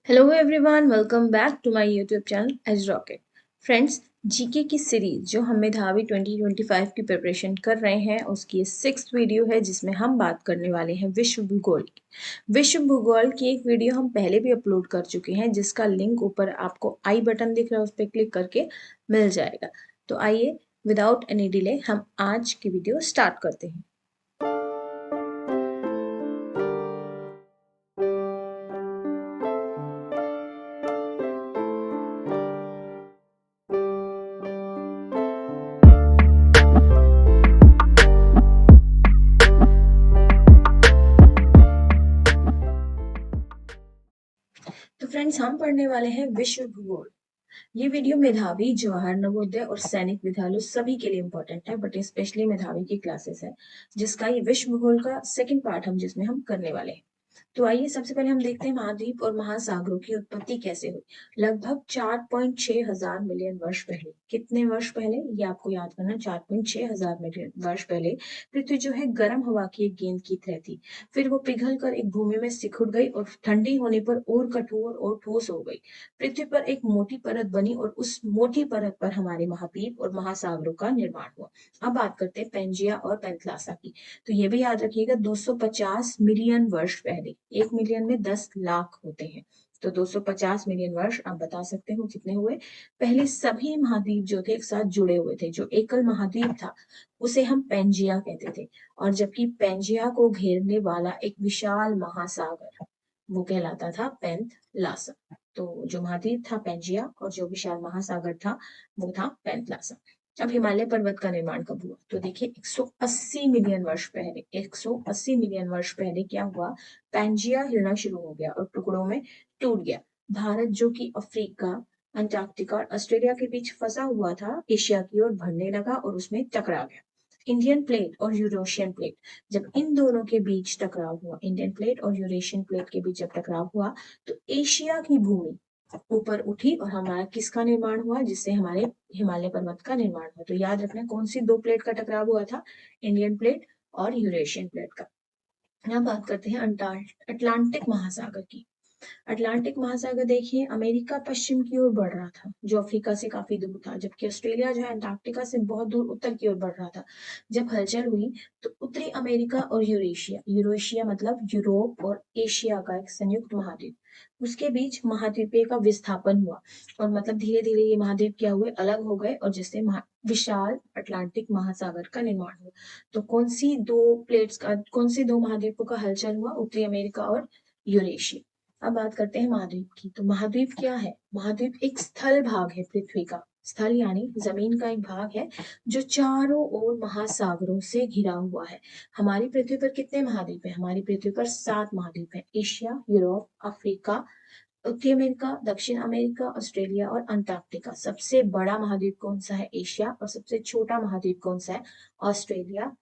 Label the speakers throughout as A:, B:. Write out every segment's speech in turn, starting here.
A: Hello everyone, welcome back to my YouTube channel as rocket. Friends, GK की series जो हम मेधावी 2025 की प्रिपरेशन कर रहे हैं उसकी 6th वीडियो है जिसमें हम बात करने वाले हैं विश्व भूगोल की। विश्व भूगोल की एक वीडियो हम पहले भी अपलोड कर चुके हैं जिसका लिंक ऊपर आपको आई बटन दिख रहा है, उस पर क्लिक करके मिल जाएगा। तो आइए विदाउट एनी डिले हम आज की वीडियो स्टार्ट करते हैं। तो फ्रेंड्स, हम पढ़ने वाले हैं विश्व भूगोल। ये वीडियो मेधावी, जवाहर नवोदय और सैनिक विद्यालय सभी के लिए इम्पोर्टेंट है, बट स्पेशली मेधावी की क्लासेस है जिसका ये विश्व भूगोल का सेकंड पार्ट हम जिसमें हम करने वाले हैं। तो आइए सबसे पहले हम देखते हैं महाद्वीप और महासागरों की उत्पत्ति कैसे हुई। लगभग 4.6 हजार मिलियन वर्ष पहले। कितने वर्ष पहले ये आपको याद करना, 4.6 हजार मिलियन वर्ष पहले पृथ्वी जो है गर्म हवा की एक गेंद की तरह थी। फिर वो पिघल कर एक भूमि में सिकुड़ गई और ठंडी होने पर और कठोर और ठोस हो गई। पृथ्वी पर एक मोटी परत बनी और उस मोटी परत पर हमारे महाद्वीप और महासागरों का निर्माण हुआ। अब बात करते हैं पेंजिया और पेंथलासा की। तो ये भी याद रखिएगा, 250 मिलियन वर्ष पहले। 1 मिलियन में 10 लाख होते हैं, तो 250 मिलियन वर्ष आप बता सकते हो कितने हुए। पहले सभी महाद्वीप जो थे एक साथ जुड़े हुए थे। जो एकल महाद्वीप था उसे हम पेंजिया कहते थे, और जबकि पेंजिया को घेरने वाला एक विशाल महासागर वो कहलाता था पेंथलासा। तो जो महाद्वीप था पेंजिया और जो विशाल महासागर था वो था पेंथलासा। अब हिमालय पर्वत का निर्माण कब हुआ? तो देखिए 180 मिलियन वर्ष पहले। 180 मिलियन वर्ष पहले क्या हुआ? पैंजिया हिलना शुरू हो गया और टुकड़ों में टूट गया। भारत जो कि अफ्रीका, अंटार्कटिका और ऑस्ट्रेलिया के बीच फंसा हुआ था, एशिया की ओर बढ़ने लगा और उसमें टकरा गया। इंडियन प्लेट और यूरेशियन प्लेट, जब इन दोनों के बीच टकराव हुआ, इंडियन प्लेट और यूरेशियन प्लेट के बीच जब टकराव हुआ तो एशिया की भूमि ऊपर उठी और हमारा किसका निर्माण हुआ? जिससे हमारे हिमालय पर्वत का निर्माण हुआ। तो याद रखना कौन सी दो प्लेट का टकराव हुआ था? इंडियन प्लेट और यूरेशियन प्लेट का। यहाँ बात करते हैं अटलांटिक महासागर की। अटलांटिक महासागर देखिए, अमेरिका पश्चिम की ओर बढ़ रहा था जो अफ्रीका से काफी दूर था, जबकि ऑस्ट्रेलिया जो है अंटार्कटिका से बहुत दूर उत्तर की ओर बढ़ रहा था। जब हलचल हुई तो उत्तरी अमेरिका और यूरेशिया, यूरेशिया मतलब यूरोप और एशिया का एक संयुक्त महाद्वीप, उसके बीच महाद्वीपीय का विस्थापन हुआ। और मतलब धीरे धीरे ये महाद्वीप क्या हुए? अलग हो गए और जिससे विशाल अटलांटिक महासागर का निर्माण हुआ। तो कौन सी दो महाद्वीपों का हलचल हुआ? उत्तरी अमेरिका और यूरेशिया। अब बात करते हैं महाद्वीप की। तो महाद्वीप क्या है? महाद्वीप एक स्थल भाग है पृथ्वी का। स्थल यानी जमीन का एक भाग है जो चारों ओर महासागरों से घिरा हुआ है। हमारी पृथ्वी पर कितने महाद्वीप हैं? हमारी पृथ्वी पर 7 महाद्वीप हैं। एशिया, यूरोप, अफ्रीका, उत्तरी अमेरिका, दक्षिण अमेरिका, ऑस्ट्रेलिया और अंटार्कटिका। सबसे बड़ा महाद्वीप कौन सा है? एशिया। और सबसे छोटा महाद्वीप कौन सा है? ऑस्ट्रेलिया।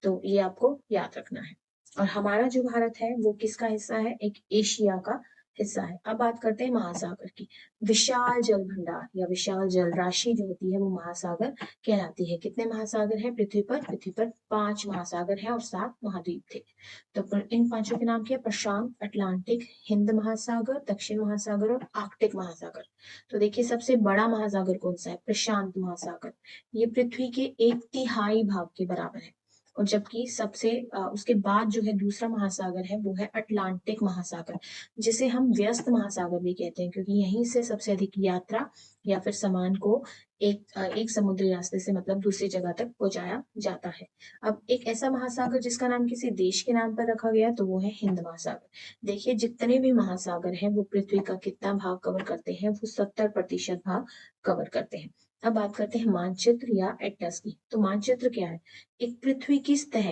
A: तो ये आपको याद रखना है। और हमारा जो भारत है वो किसका हिस्सा है? एक एशिया का हिस्सा है। अब बात करते हैं महासागर की। विशाल जल भंडार या विशाल जल राशि जो होती है वो महासागर कहलाती है। कितने महासागर हैं पृथ्वी पर? पृथ्वी पर 5 महासागर हैं और 7 महाद्वीप थे। तो इन पांचों के नाम क्या? प्रशांत, अटलांटिक, हिंद महासागर, दक्षिण महासागर और आर्कटिक महासागर। तो देखिए सबसे बड़ा महासागर कौन सा है? प्रशांत महासागर। ये पृथ्वी के 1/3 भाग के बराबर है। और जबकि उसके बाद जो है दूसरा महासागर है वो है अटलांटिक महासागर, जिसे हम व्यस्त महासागर भी कहते हैं, क्योंकि यहीं से सबसे अधिक यात्रा या फिर सामान को एक समुद्री रास्ते से मतलब दूसरी जगह तक पहुंचाया जाता है। अब एक ऐसा महासागर जिसका नाम किसी देश के नाम पर रखा गया तो वो है हिंद महासागर। देखिए जितने भी महासागर हैं वो पृथ्वी का कितना भाग कवर करते हैं? वो 70% भाग कवर करते हैं। अब बात करते हैं मानचित्र या एटलस की। तो मानचित्र क्या है? एक पृथ्वी की सतह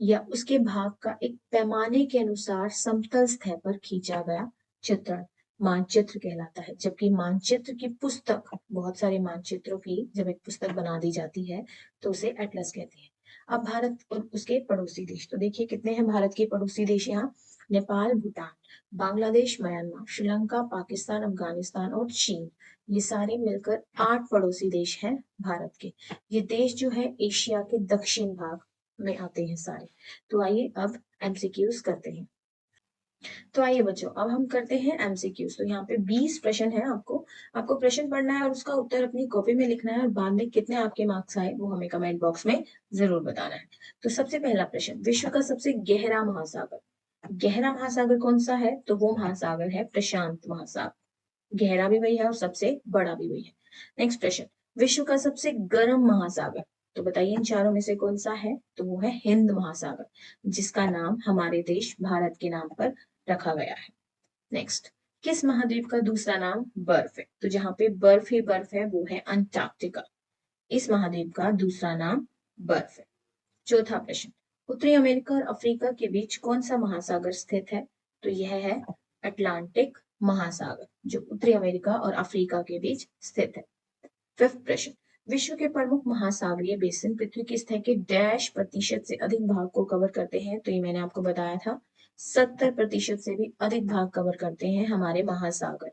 A: या उसके भाग का एक पैमाने के अनुसार समतल सतह पर खींचा गया चित्रण मानचित्र कहलाता है। जबकि मानचित्र की पुस्तक, बहुत सारे मानचित्रों की जब एक पुस्तक बना दी जाती है तो उसे एटलस कहते हैं। अब भारत और उसके पड़ोसी देश। तो देखिए कितने हैं भारत के पड़ोसी देश यहाँ? नेपाल, भूटान, बांग्लादेश, म्यांमार, श्रीलंका, पाकिस्तान, अफगानिस्तान और चीन। ये सारे मिलकर 8 पड़ोसी देश हैं भारत के। ये देश जो है एशिया के दक्षिण भाग में आते हैं सारे। तो आइए अब एमसीक्यूज करते हैं। तो आइए बच्चों, अब हम करते हैं एमसीक्यूज। तो यहाँ पे 20 प्रश्न है। आपको प्रश्न पढ़ना है और उसका उत्तर अपनी कॉपी में लिखना है, और बाद में कितने आपके मार्क्स आए वो हमें कमेंट बॉक्स में जरूर बताना है। तो सबसे पहला प्रश्न, विश्व का सबसे गहरा महासागर। गहरा महासागर कौन सा है? तो वो महासागर है प्रशांत महासागर। गहरा भी वही है और सबसे बड़ा भी वही है। नेक्स्ट प्रश्न, विश्व का सबसे गर्म महासागर। तो बताइए इन चारों में से कौन सा है? तो वो है हिंद महासागर, जिसका नाम हमारे देश भारत के नाम पर रखा गया है। नेक्स्ट, किस महाद्वीप का दूसरा नाम बर्फ है? तो जहां पे बर्फ ही बर्फ है वो है अंटार्कटिका। इस महाद्वीप का दूसरा नाम बर्फ है। चौथा प्रश्न, उत्तरी अमेरिका और अफ्रीका के बीच कौन सा महासागर स्थित है? तो यह है अटलांटिक महासागर, जो उत्तरी अमेरिका और अफ्रीका के बीच स्थित है। फिफ्थ प्रश्न, विश्व के प्रमुख महासागरीय बेसिन पृथ्वी की सतह के डैश प्रतिशत से अधिक भाग को कवर करते हैं? तो ये मैंने आपको बताया था, 70% से भी अधिक भाग कवर करते हैं हमारे महासागर।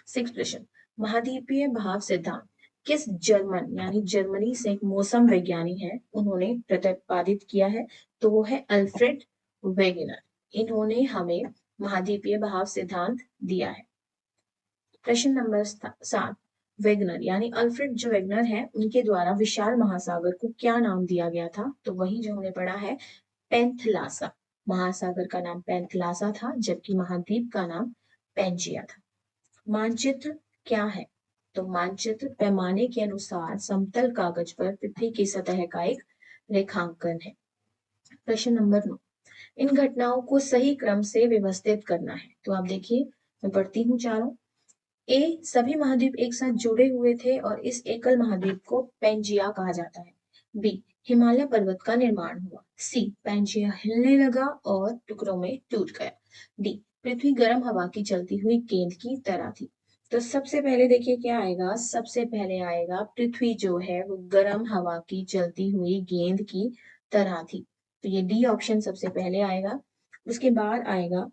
A: सिक्स प्रश्न, महाद्वीपीय भाव सिद्धांत किस जर्मन यानी जर्मनी से एक मौसम विज्ञानी है उन्होंने प्रतिपादित किया है? तो वो है अल्फ्रेड वेगनर। इन्होंने हमें महाद्वीपीय भाव सिद्धांत दिया है। प्रश्न नंबर 7, वेगनर यानी अल्फ्रेड जो वेगनर है उनके द्वारा विशाल महासागर को क्या नाम दिया गया था? तो वही जो हमने पढ़ा है, पेंथलासा। महासागर का नाम पेंथलासा था, जबकि महाद्वीप का नाम पेंजिया था। मानचित्र क्या है? तो मानचित्र पैमाने के अनुसार समतल कागज पर पृथ्वी की सतह का एक रेखांकन है। प्रश्न नंबर 9, इन घटनाओं को सही क्रम से व्यवस्थित करना है। तो आप देखिए, मैं पढ़ती हूँ चारों। ए, सभी महाद्वीप एक साथ जुड़े हुए थे और इस एकल महाद्वीप को पेंजिया कहा जाता है। बी, हिमालय पर्वत का निर्माण हुआ। सी, पेंजिया हिलने लगा और टुकड़ों में टूट गया। डी, पृथ्वी गर्म हवा की चलती हुई गेंद की तरह थी। तो सबसे पहले देखिए क्या आएगा, सबसे पहले आएगा पृथ्वी जो है वो गर्म हवा की चलती हुई गेंद की तरह थी। तो ये डी ऑप्शन सबसे पहले आएगा। उसके बाद आएगा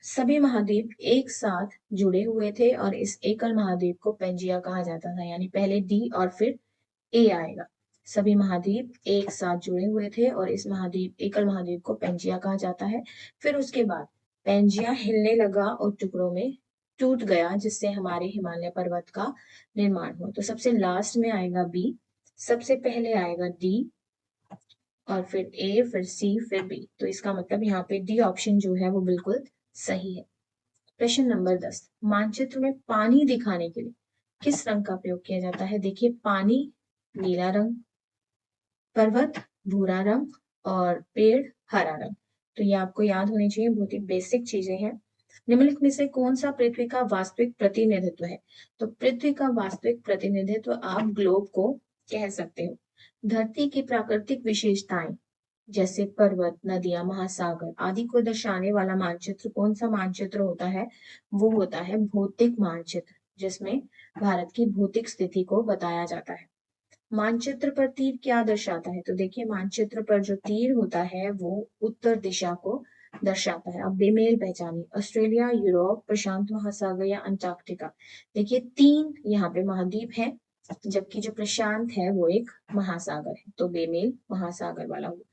A: सभी महाद्वीप एक साथ जुड़े हुए थे और इस एकल महाद्वीप को पेंजिया कहा जाता था, यानी पहले डी और फिर ए आएगा। सभी महाद्वीप एक साथ जुड़े हुए थे और इस महाद्वीप एकल महाद्वीप को पेंजिया कहा जाता है। फिर उसके बाद पेंजिया हिलने लगा और टुकड़ों में टूट गया, जिससे हमारे हिमालय पर्वत का निर्माण हुआ। तो सबसे लास्ट में आएगा बी, सबसे पहले आएगा डी और फिर ए, फिर सी, फिर बी। तो इसका मतलब यहाँ पे डी ऑप्शन जो है वो बिल्कुल सही है। प्रश्न नंबर 10, मानचित्र में पानी दिखाने के लिए किस रंग का प्रयोग किया जाता है? देखिए, पानी नीला रंग, पर्वत भूरा रंग और पेड़ हरा रंग। तो ये आपको याद होनी चाहिए, बहुत ही बेसिक चीजें हैं। निम्नलिखित में से कौन सा पृथ्वी का वास्तविक प्रतिनिधित्व है? तो पृथ्वी का वास्तविक प्रतिनिधित्व आप ग्लोब को कह सकते हो। धरती की प्राकृतिक विशेषताएं जैसे पर्वत, नदियां, महासागर आदि को दर्शाने वाला मानचित्र कौन सा मानचित्र होता है? वो होता है भौतिक मानचित्र, जिसमें भारत की भौतिक स्थिति को बताया जाता है। मानचित्र पर तीर क्या दर्शाता है? तो देखिए, मानचित्र पर जो तीर होता है वो उत्तर दिशा को दर्शाता है। अब बेमेल पहचानिए, ऑस्ट्रेलिया, यूरोप, प्रशांत महासागर या अंटार्कटिका। देखिए, 3 यहाँ पे महाद्वीप है, जबकि जो प्रशांत है वो एक महासागर है, तो बेमेल महासागर वाला हुआ।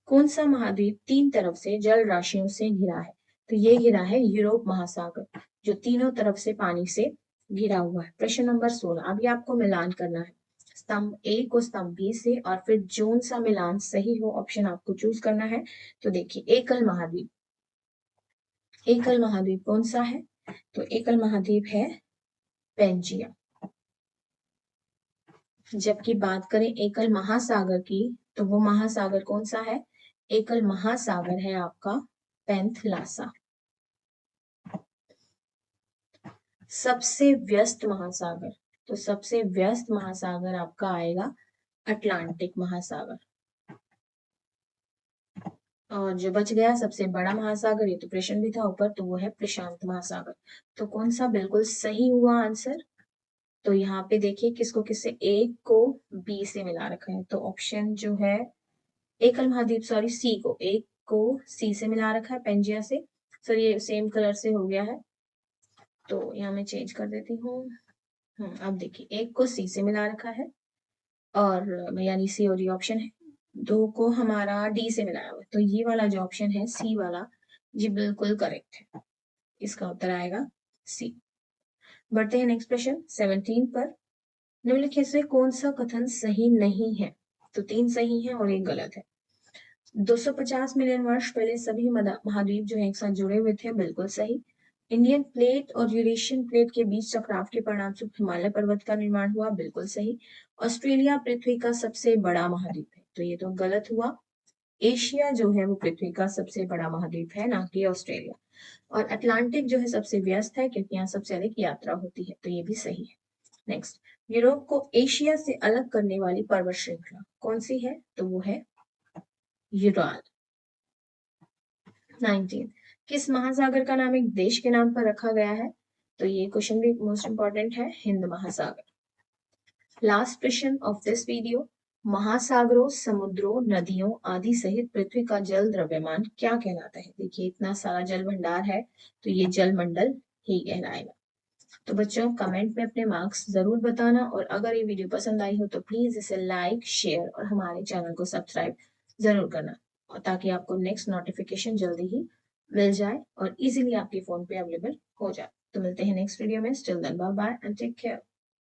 A: कौन सा महाद्वीप 3 तरफ से जल राशियों से घिरा है? तो ये घिरा है यूरोप महासागर, जो तीनों तरफ से पानी से घिरा हुआ है। प्रश्न नंबर 16, अभी आपको मिलान करना है स्तंभ ए को स्तंभ बी से, और फिर जोन सा मिलान सही हो ऑप्शन आपको चूज करना है। तो देखिए, एकल महाद्वीप, एकल महाद्वीप कौन सा है? तो एकल महाद्वीप है पेंजिया। जबकि बात करें एकल महासागर की, तो वो महासागर कौन सा है? एकल महासागर है आपका पेंथलासा। सबसे व्यस्त महासागर, तो सबसे व्यस्त महासागर आपका आएगा अटलांटिक महासागर। और जो बच गया सबसे बड़ा महासागर, ये तो प्रश्न भी था ऊपर, तो वो है प्रशांत महासागर। तो कौन सा बिल्कुल सही हुआ आंसर? तो यहाँ पे देखिए किसको किससे, एक को बी से मिला रखा है, तो ऑप्शन जो है एकल महाद्वीप, सॉरी सी को, एक को सी से मिला रखा है पेंजिया से। सर ये सेम कलर से हो गया है, तो यहाँ मैं चेंज कर देती हूँ। अब देखिए, एक को सी से मिला रखा है और यानी सी और ऑप्शन है, दो को हमारा डी से मिलाया हुआ है, तो ये वाला जो ऑप्शन है सी वाला, जी बिल्कुल करेक्ट है, इसका उत्तर आएगा सी। बढ़ते हैं नेक्स्ट क्वेश्चन 17 पर। निम्नलिखित से कौन सा कथन सही नहीं है? तो 3 सही है और 1 गलत है। 250 मिलियन वर्ष पहले सभी महाद्वीप जो है एक साथ जुड़े हुए थे, बिल्कुल सही। इंडियन प्लेट और यूरेशियन प्लेट के बीच टकराव के परिणामस्वरूप हिमालय पर्वत का निर्माण हुआ, बिल्कुल सही। ऑस्ट्रेलिया पृथ्वी का सबसे बड़ा महाद्वीप है, तो ये तो गलत हुआ। एशिया जो है वो पृथ्वी का सबसे बड़ा महाद्वीप है, ना कि ऑस्ट्रेलिया। और अटलांटिक जो है सबसे व्यस्त है क्योंकि यहाँ सबसे अधिक यात्रा होती है, तो ये भी सही है। नेक्स्ट, यूरोप को एशिया से अलग करने वाली पर्वत श्रृंखला कौन सी है? तो वो है यूराल। 19, किस महासागर का नाम एक देश के नाम पर रखा गया है? तो ये क्वेश्चन भी मोस्ट इंपॉर्टेंट है, हिंद महासागर। Last question of this video, महासागरों, समुद्रों, नदियों आदि सहित पृथ्वी का जल द्रव्यमान क्या कहलाता है? देखिए इतना सारा जल भंडार है, तो ये जल मंडल ही कहलाएगा। तो बच्चों कमेंट में अपने मार्क्स जरूर बताना, और अगर ये वीडियो पसंद आई हो तो प्लीज इसे लाइक, शेयर और हमारे चैनल को सब्सक्राइब जरूर करना, और ताकि आपको नेक्स्ट नोटिफिकेशन जल्दी ही मिल जाए और इजीली आपके फोन पे अवेलेबल हो जाए। तो मिलते हैं नेक्स्ट वीडियो में। Still then bye bye and take care.